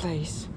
place.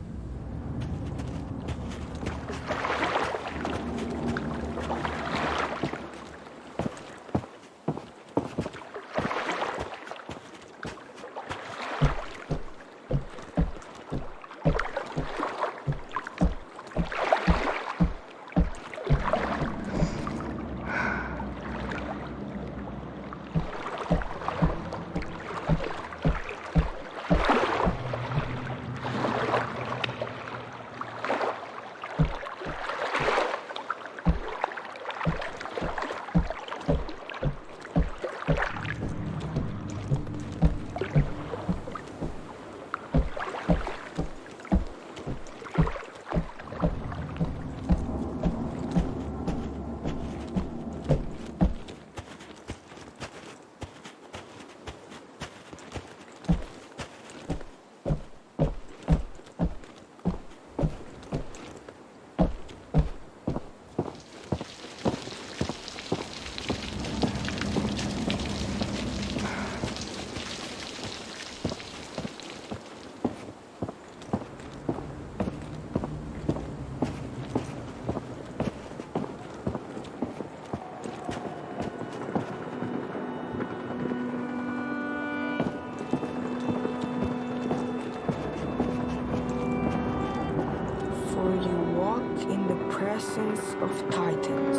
Of Titans.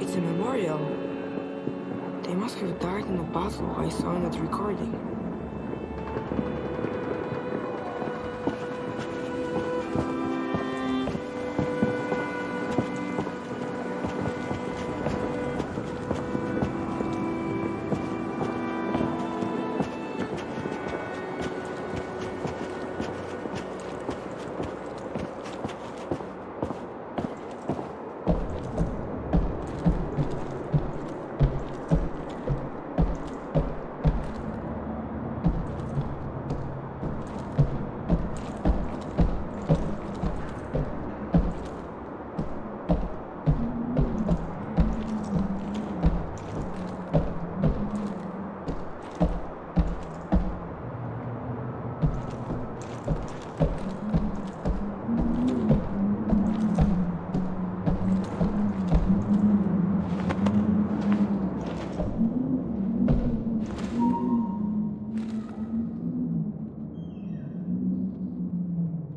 It's a memorial. They must have died in a battle I saw in that recording.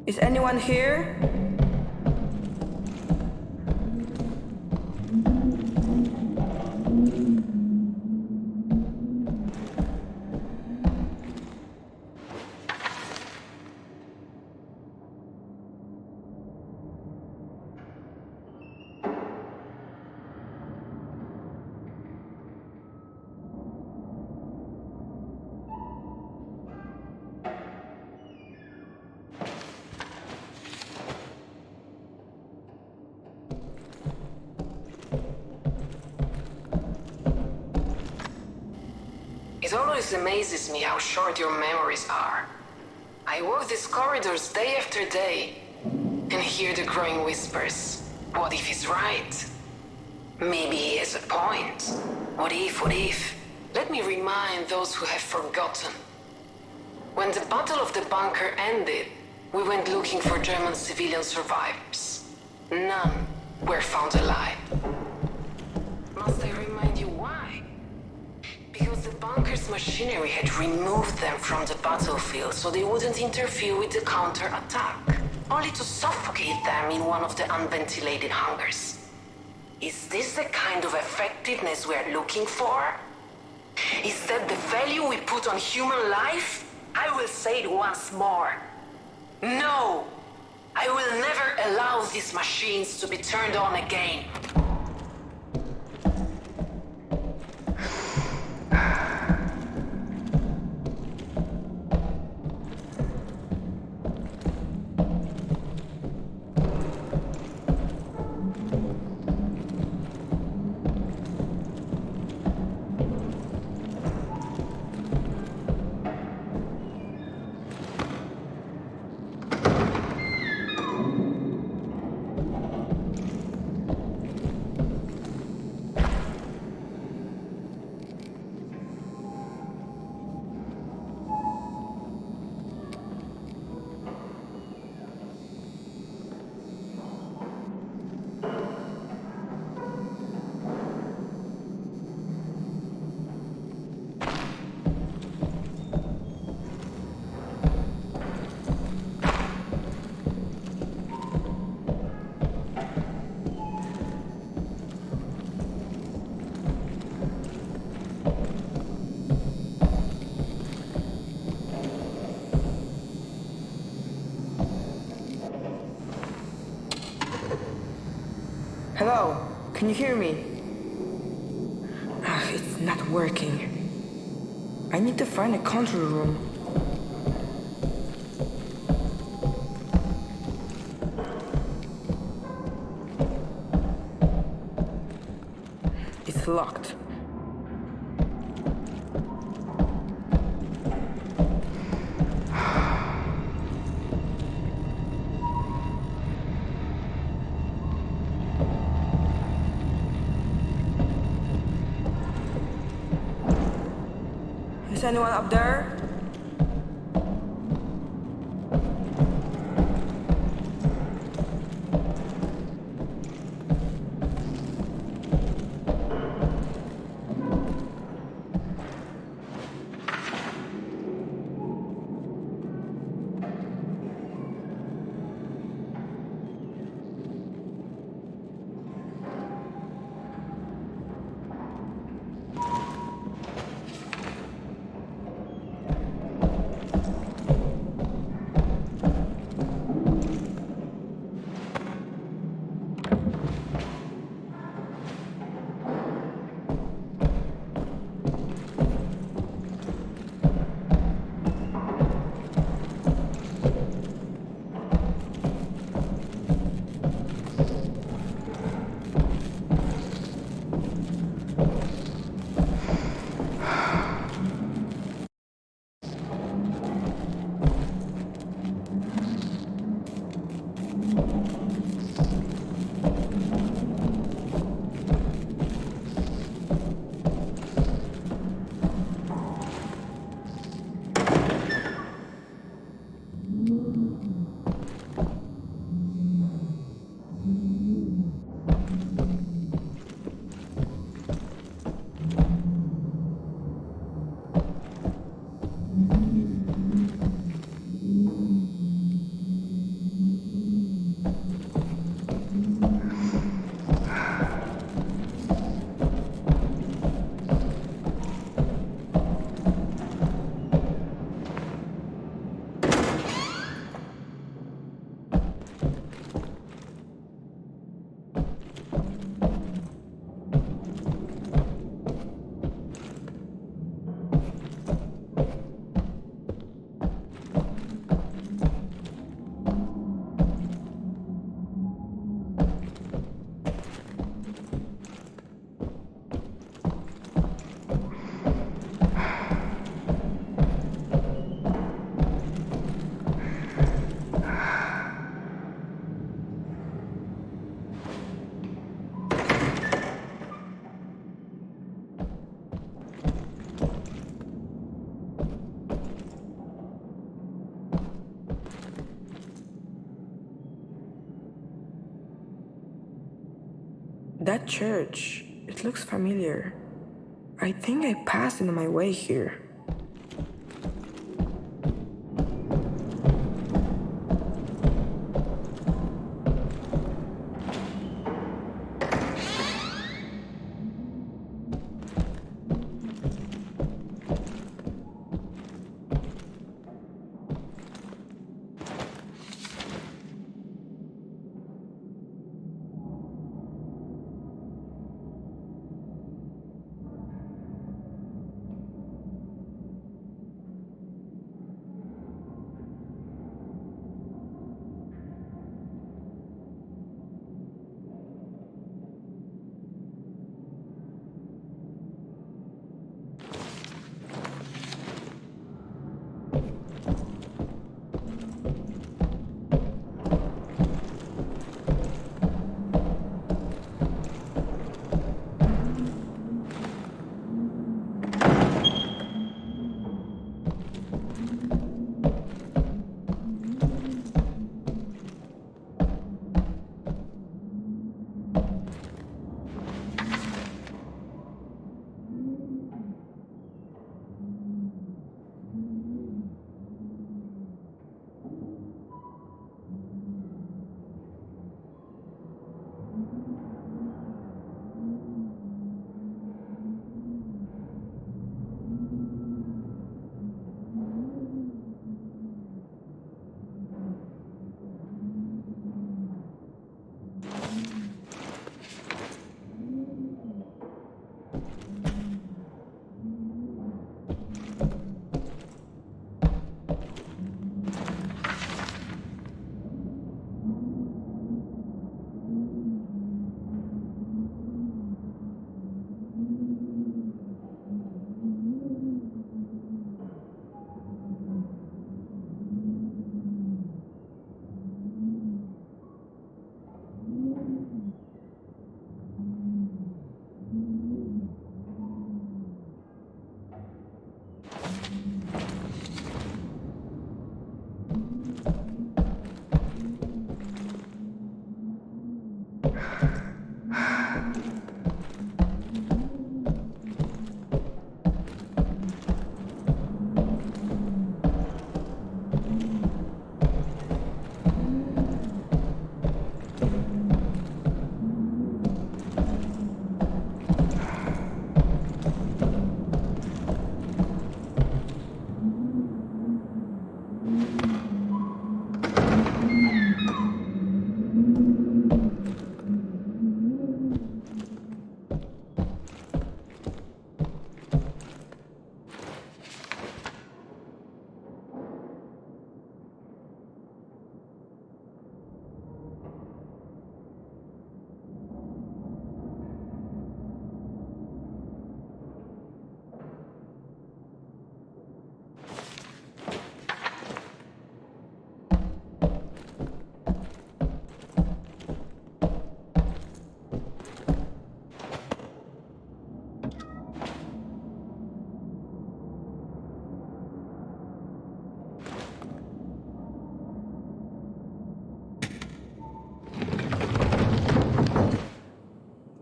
Is anyone here? It always amazes me how short your memories are. I walk these corridors day after day and hear the growing whispers. What if he's right? Maybe he has a point. What if, what if? Let me remind those who have forgotten. When the Battle of the Bunker ended, we went looking for German civilian survivors. None were found alive. Must I remind you why? Because the bunker's machinery had removed them from the battlefield so they wouldn't interfere with the counter-attack, only to suffocate them in one of the unventilated hangars. Is this the kind of effectiveness we are looking for? Is that the value we put on human life? I will say it once more. No! I will never allow these machines to be turned on again. Hello? Can you hear me? It's not working. I need to find a control room. It's locked. Is anyone up there? That church, it looks familiar. I think I passed it on my way here.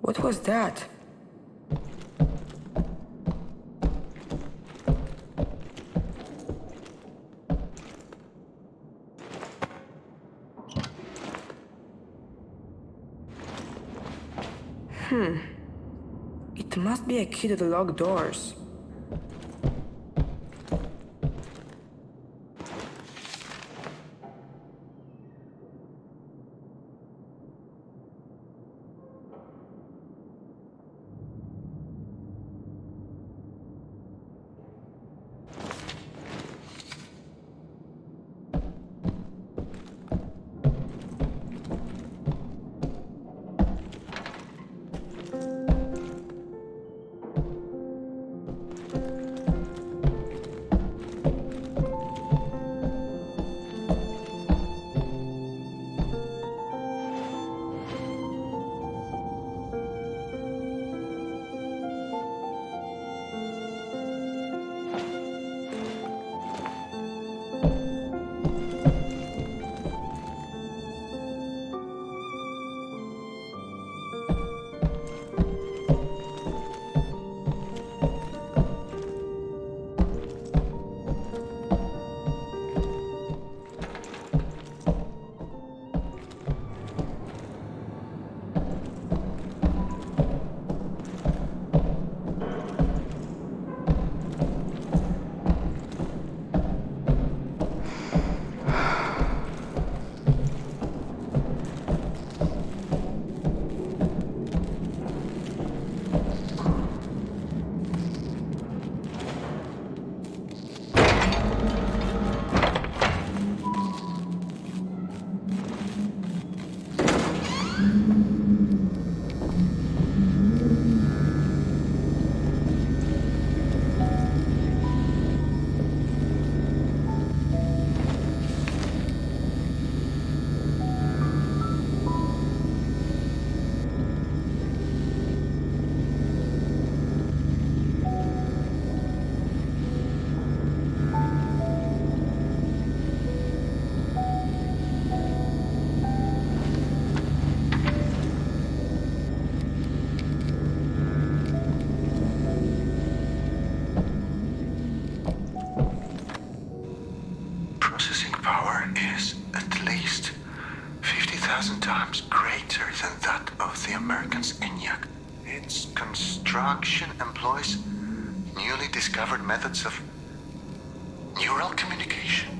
What was that? It must be a key to the locked doors. Construction employs newly discovered methods of neural communication,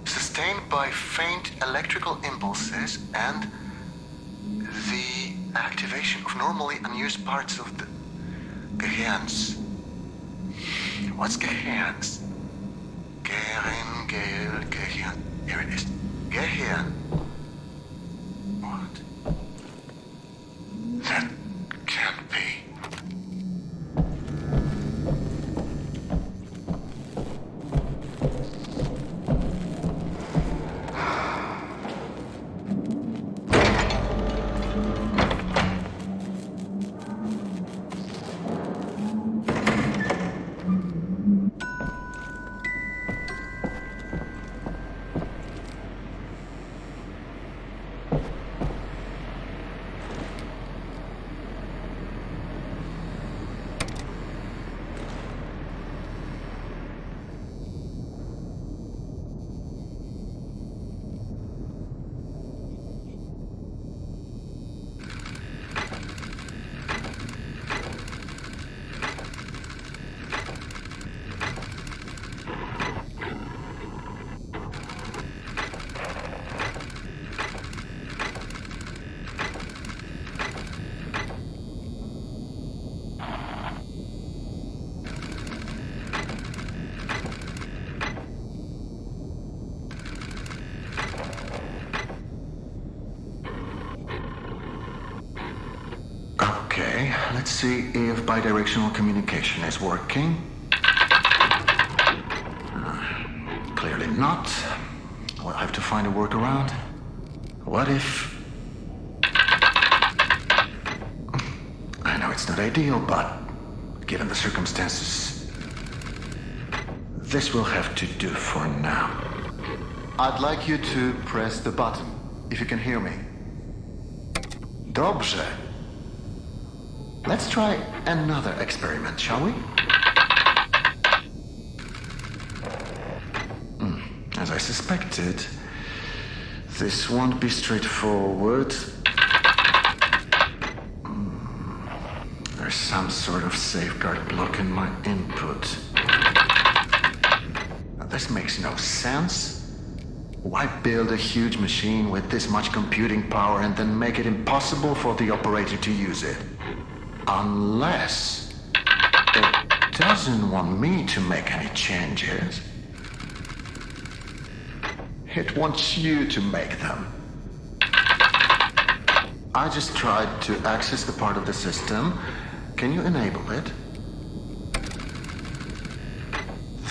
sustained by faint electrical impulses and the activation of normally unused parts of the Gehirns. What's Gehirns? Gehirn. Here it is. Gehirn. What? That can't be. Let's see if bidirectional communication is working. Clearly not. We'll have to find a workaround. What if... I know it's not ideal, but given the circumstances, this will have to do for now. I'd like you to press the button, if you can hear me. Dobrze. Let's try another experiment, shall we? As I suspected, this won't be straightforward. There's some sort of safeguard blocking my input. Now, this makes no sense. Why build a huge machine with this much computing power and then make it impossible for the operator to use it? Unless it doesn't want me to make any changes. It wants you to make them. I just tried to access the part of the system. Can you enable it?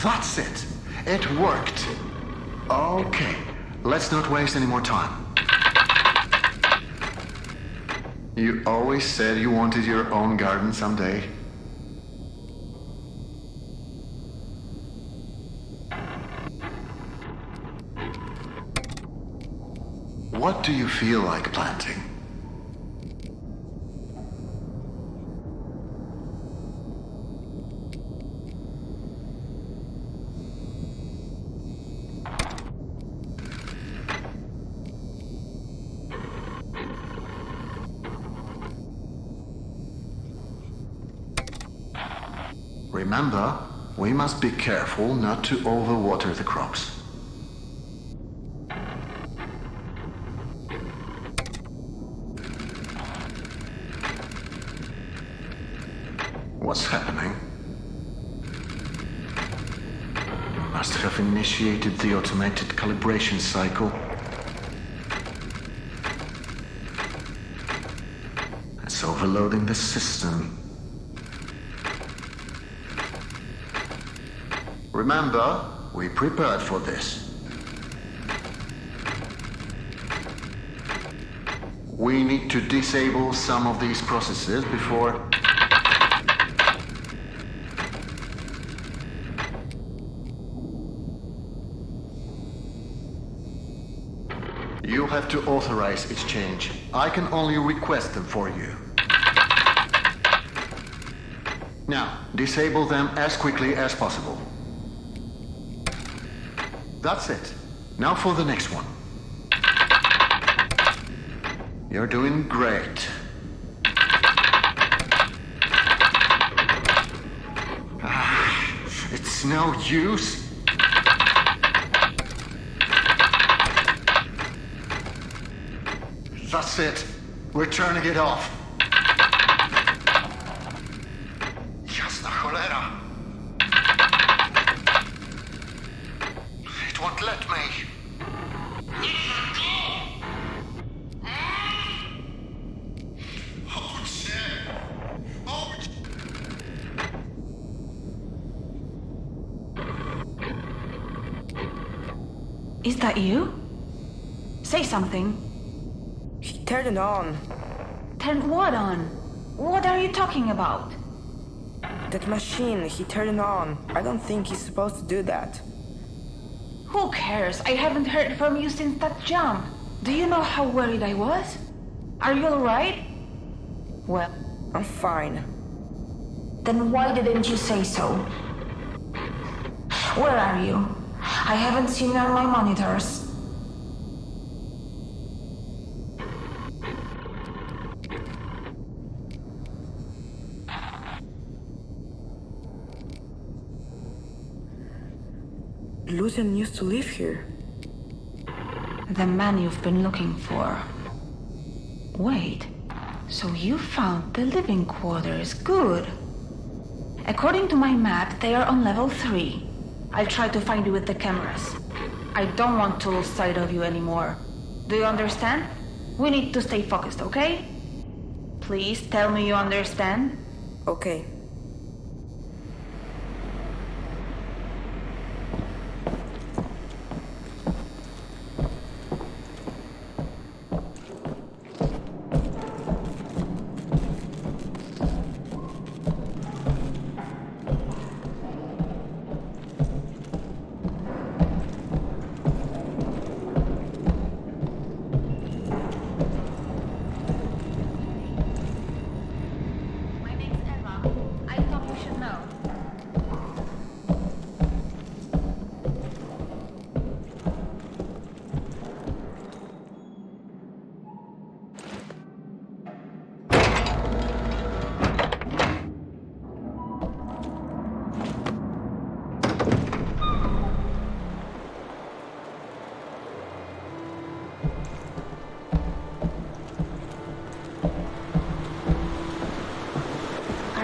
That's it. It worked. Okay, let's not waste any more time. You always said you wanted your own garden someday. What do you feel like planting? Remember, we must be careful not to overwater the crops. What's happening? Must have initiated the automated calibration cycle. It's overloading the system. Remember, we prepared for this. We need to disable some of these processes before... You have to authorize its change. I can only request them for you. Now, disable them as quickly as possible. That's it. Now for the next one. You're doing great. It's no use. That's it. We're turning it off. Jasna cholera. It won't let me. Oh, shit. Oh. Is that you? Say something. He turned it on. Turn what on? What are you talking about? That machine, he turned it on. I don't think he's supposed to do that. Who cares? I haven't heard from you since that jump. Do you know how worried I was? Are you alright? Well, I'm fine. then why didn't you say so? Where are you? I haven't seen you on my monitors. Lucian used to live here. The man you've been looking for. Wait, so you found the living quarters. Good. According to my map, they are on level 3. I'll try to find you with the cameras. I don't want to lose sight of you anymore. Do you understand? We need to stay focused, okay? Please tell me you understand. Okay.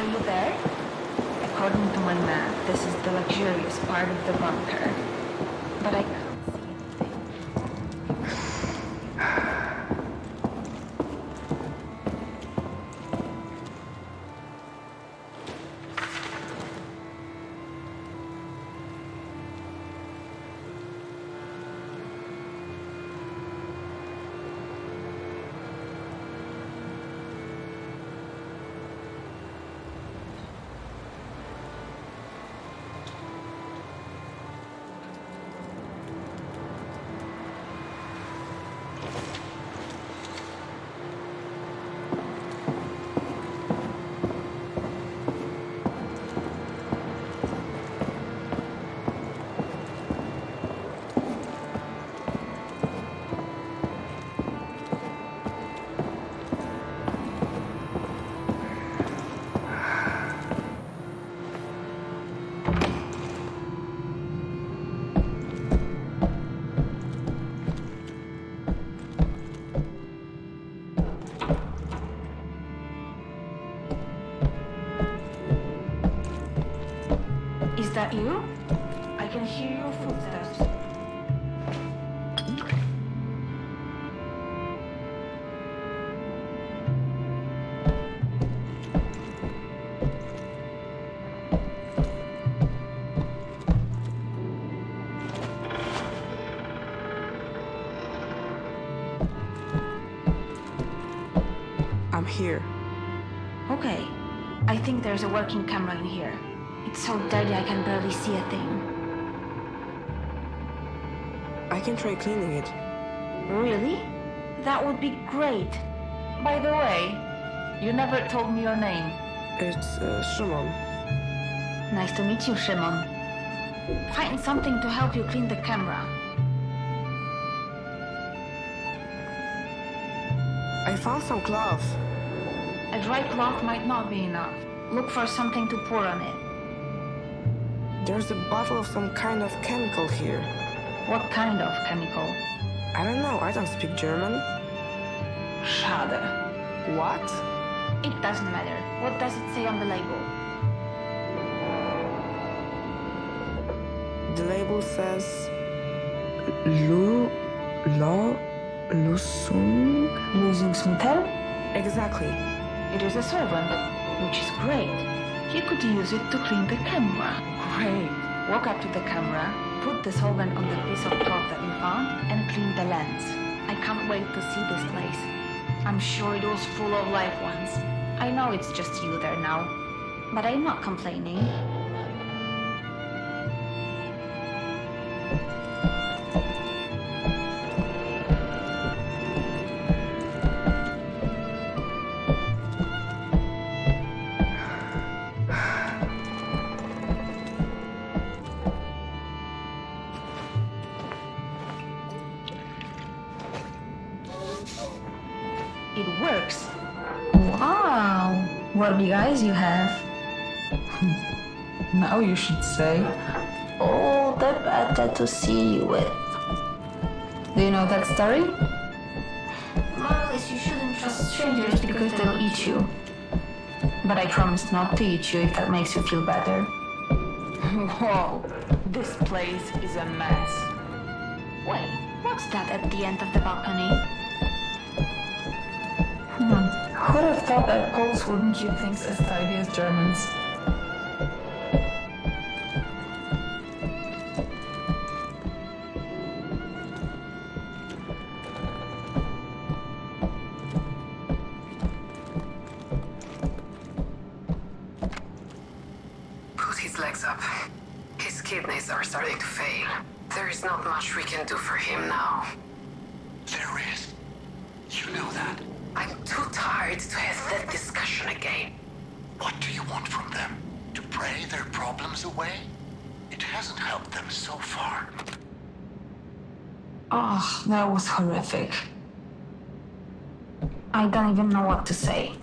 Are you there? According to my map, this is the luxurious part of the bunker. But I can't see anything. Is that you? I can hear your footsteps. I'm here. Okay. I think there's a working camera in here. It's so dirty I can barely see a thing. I can try cleaning it. Really? That would be great. By the way, you never told me your name. It's Shimon. Nice to meet you, Shimon. Find something to help you clean the camera. I found some cloth. A dry cloth might not be enough. Look for something to pour on it. There's a bottle of some kind of chemical here. What kind of chemical? I don't know, I don't speak German. Schade. What? It doesn't matter. What does it say on the label? The label says Lösungsmittel? Exactly. It is a solvent, which is great. You could use it to clean the camera. Great. Walk up to the camera, put the solvent on the piece of cloth that you found, and clean the lens. I can't wait to see this place. I'm sure it was full of live ones. I know it's just you there now, but I'm not complaining. It works. Wow, what big eyes you have. Now you should say. Oh, they're better to see you with. Do you know that story? Marlis, you shouldn't trust strangers because they'll eat you. But I promise not to eat you if that makes you feel better. Whoa, this place is a mess. Wait, what's that at the end of the balcony? Who'd have thought that Poles wouldn't keep things as tidy as Germans? Put his legs up. His kidneys are starting to fail. There is not much we can do for him now. There is. You know that. I'm too tired to have that discussion again. What do you want from them? To pray their problems away? It hasn't helped them so far. Oh, that was horrific. I don't even know what to say.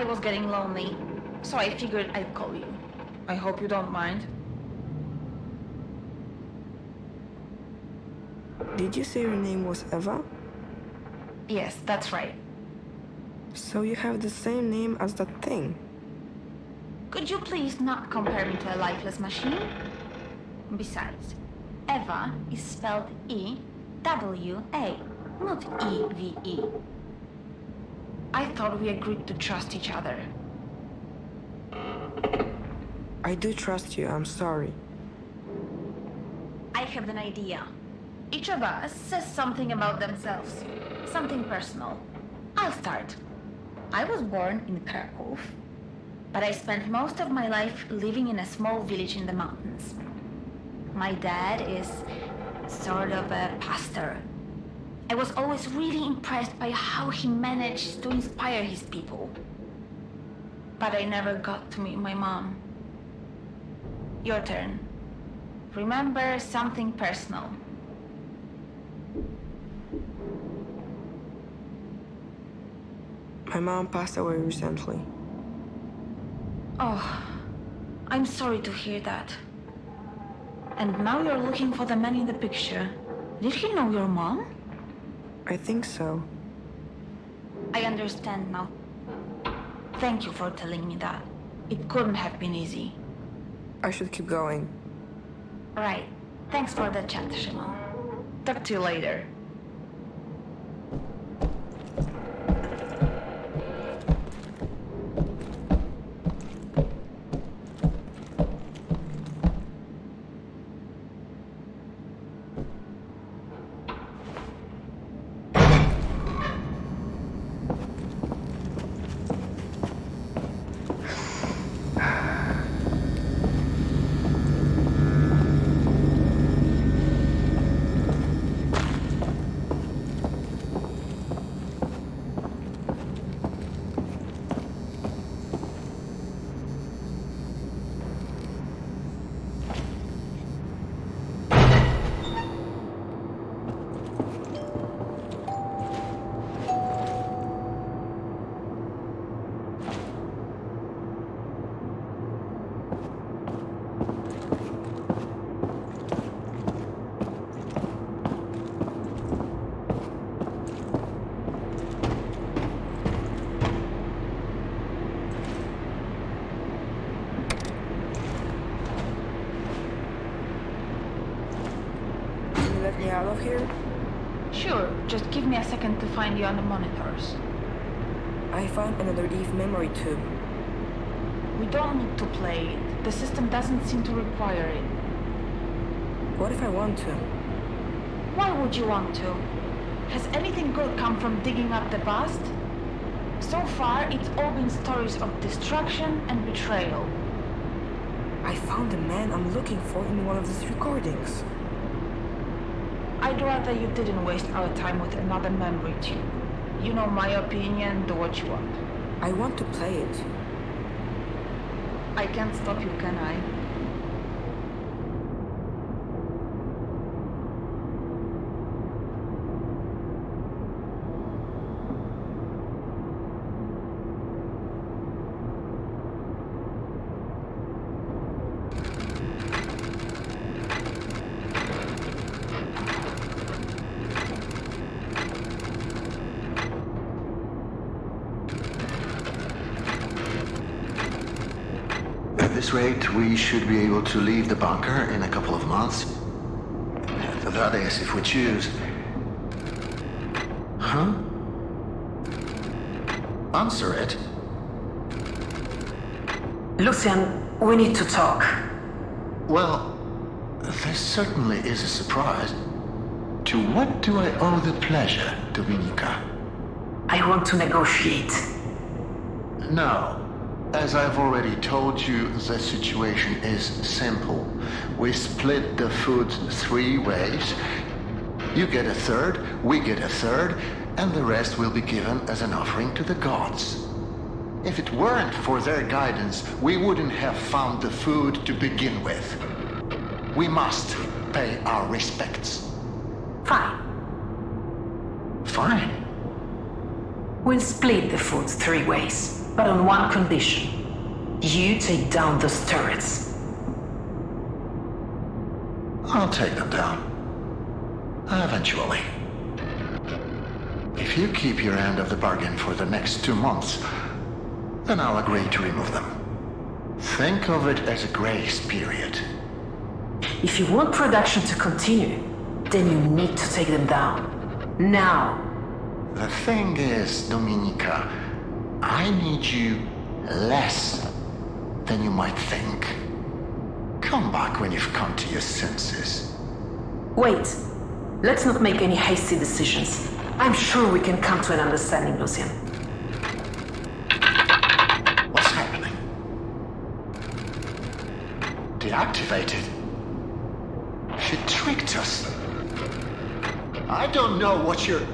I was getting lonely, so I figured I'd call you. I hope you don't mind. Did you say your name was Eva? Yes, that's right. So you have the same name as that thing? Could you please not compare me to a lifeless machine? Besides, Eva is spelled E-W-A, not E-V-E. I thought we agreed to trust each other. I do trust you, I'm sorry. I have an idea. Each of us says something about themselves, something personal. I'll start. I was born in Krakow, but I spent most of my life living in a small village in the mountains. My dad is sort of a pastor. I was always really impressed by how he managed to inspire his people. But I never got to meet my mom. Your turn. Remember something personal. My mom passed away recently. Oh, I'm sorry to hear that. And now you're looking for the man in the picture. Did he know your mom? I think so. I understand now. Thank you for telling me that. It couldn't have been easy. I should keep going. Right. Thanks for the chat, Shimon. Talk to you later. Let me out of here? Sure, just give me a second to find you on the monitors. I found another Eve memory tube. We don't need to play it. The system doesn't seem to require it. What if I want to? Why would you want to? Has anything good come from digging up the past? So far, it's all been stories of destruction and betrayal. I found the man I'm looking for in one of these recordings. I'd rather you didn't waste our time with another memory tube. You know my opinion, do what you want. I want to play it. I can't stop you, can I? At this rate, we should be able to leave the bunker in a couple of months. That is, if we choose. Huh? Answer it. Lucian, we need to talk. Well, this certainly is a surprise. To what do I owe the pleasure, Dominika? I want to negotiate. No. As I've already told you, the situation is simple. We split the food 3 ways. You get a third, we get a third, and the rest will be given as an offering to the gods. If it weren't for their guidance, we wouldn't have found the food to begin with. We must pay our respects. Fine. Fine. We'll split the food 3 ways. but on one condition. You take down those turrets. I'll take them down. Eventually. If you keep your end of the bargain for the next 2 months, then I'll agree to remove them. Think of it as a grace period. If you want production to continue, then you need to take them down. Now. The thing is, Dominica, I need you less than you might think. Come back when you've come to your senses. Wait. Let's not make any hasty decisions. I'm sure we can come to an understanding, Lucian. What's happening? Deactivated? She tricked us. I don't know what you're...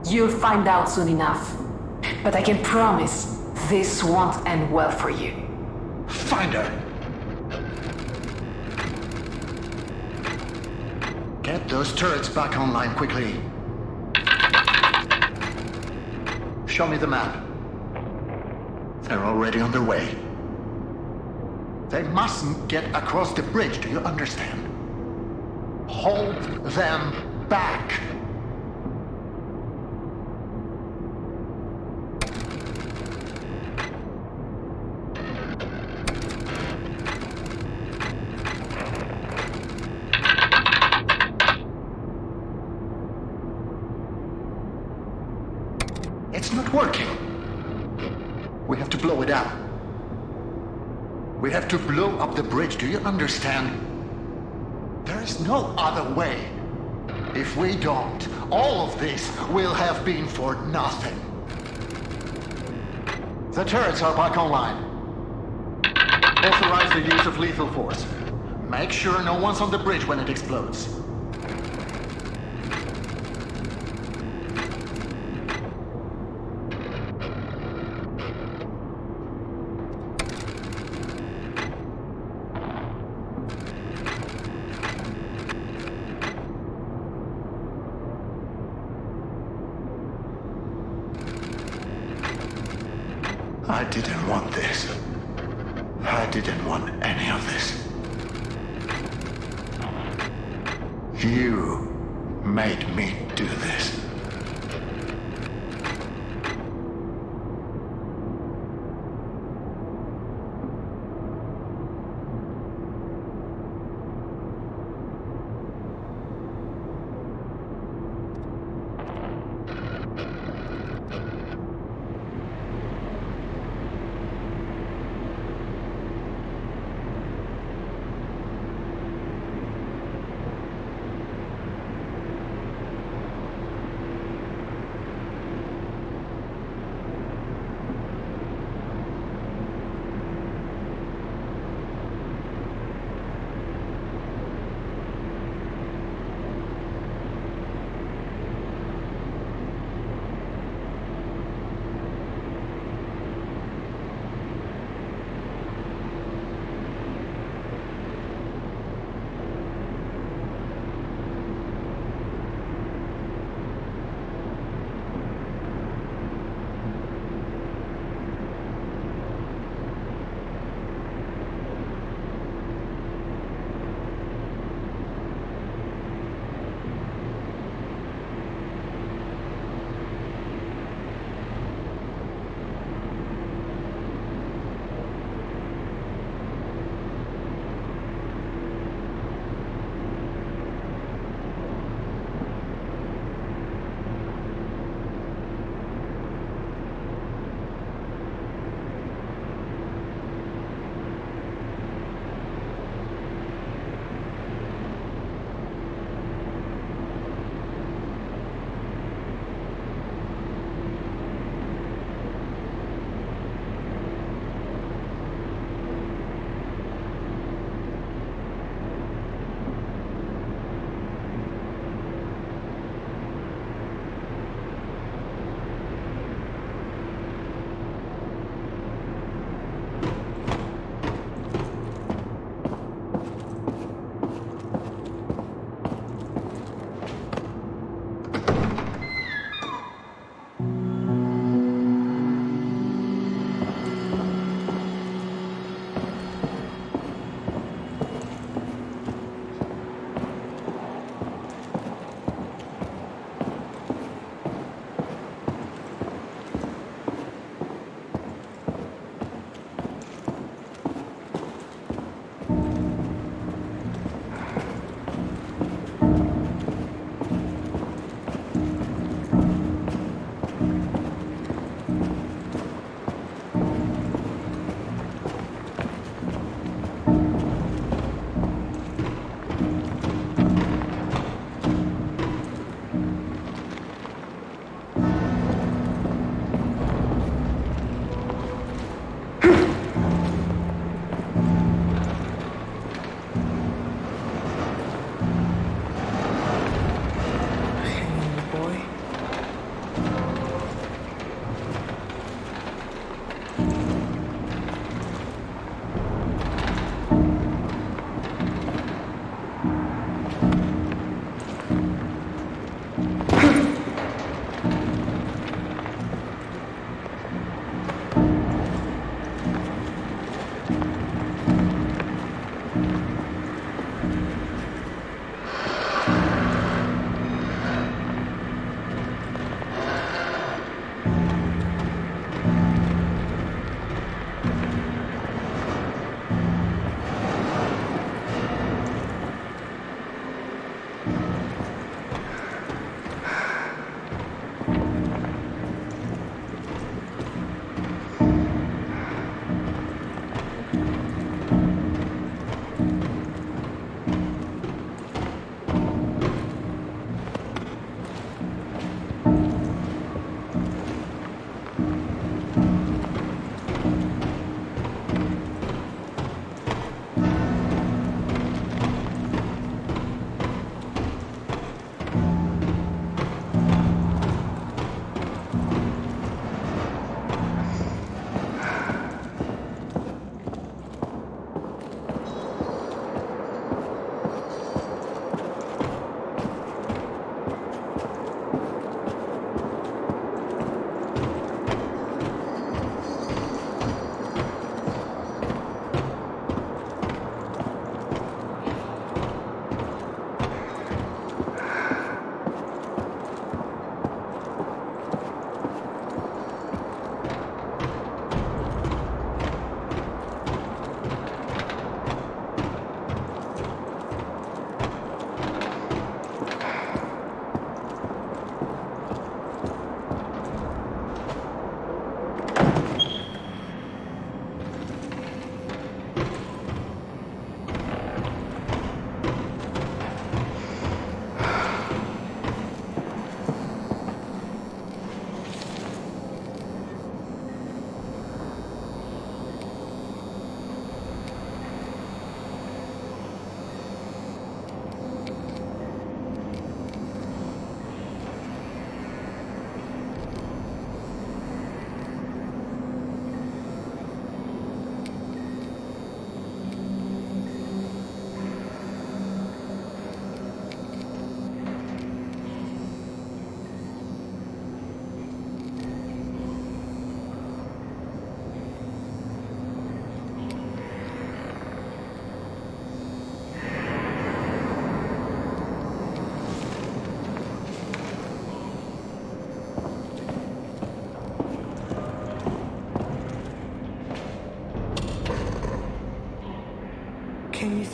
You'll find out soon enough. But I can promise this won't end well for you. Find her. Get those turrets back online quickly. Show me the map. They're already on their way. They mustn't get across the bridge, do you understand? Hold them back. It's not working. We have to blow it up. We have to blow up the bridge, do you understand? There is no other way. If we don't, all of this will have been for nothing. The turrets are back online. Authorize the use of lethal force. Make sure no one's on the bridge when it explodes. I didn't want this. I didn't want any of this. You made me do this.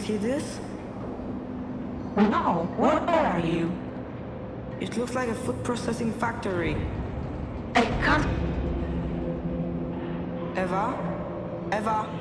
see this? No, where are you? It looks like a food processing factory. I can't. Eva? Eva?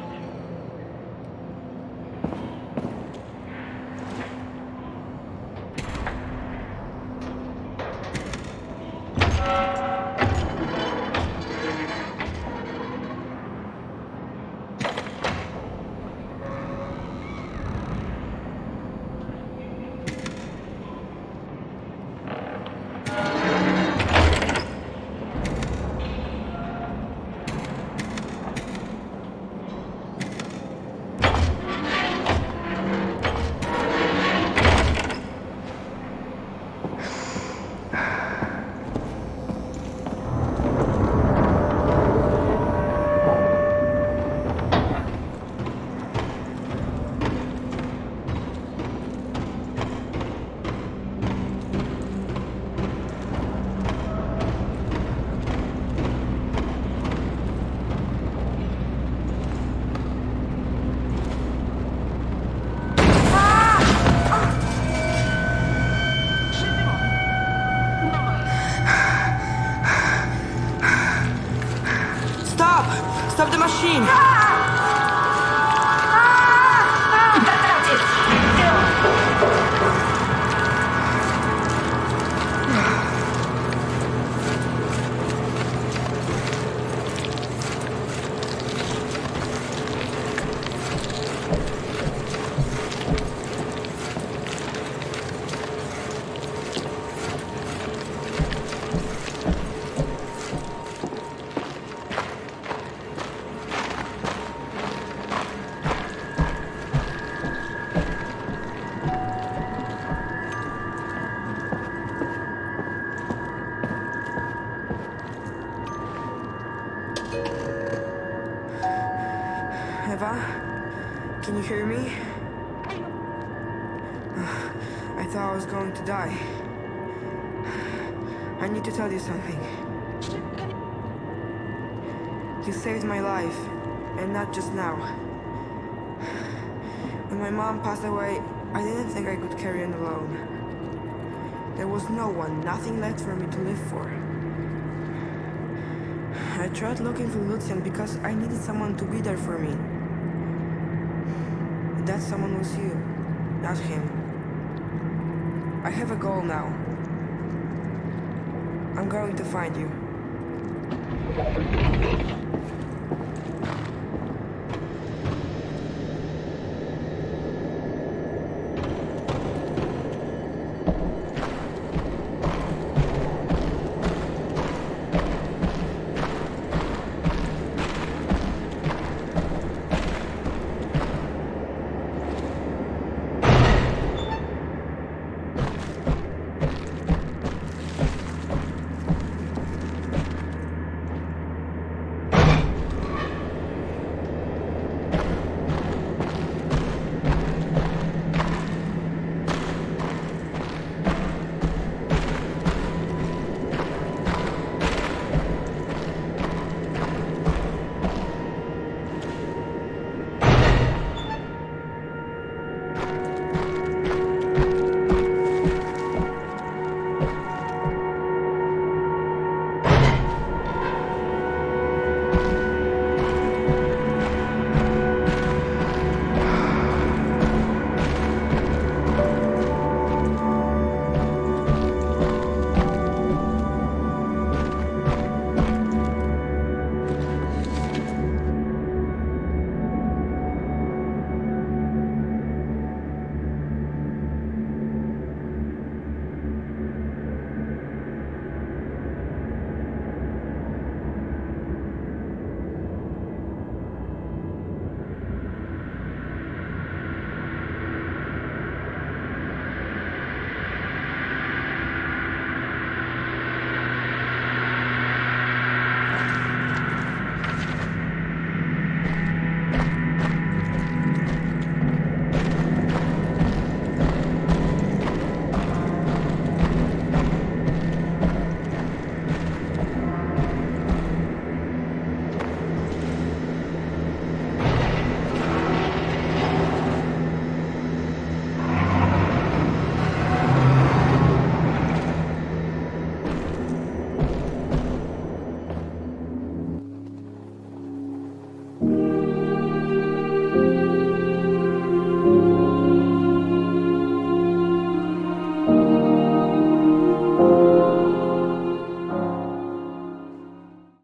Stop! Stop the machine! Eva? Can you hear me? I thought I was going to die. I need to tell you something. You saved my life, and not just now. When my mom passed away, I didn't think I could carry on alone. There was no one, nothing left for me to live for. I tried looking for Lucian because I needed someone to be there for me. That someone was you, not him. I have a goal now. I'm going to find you.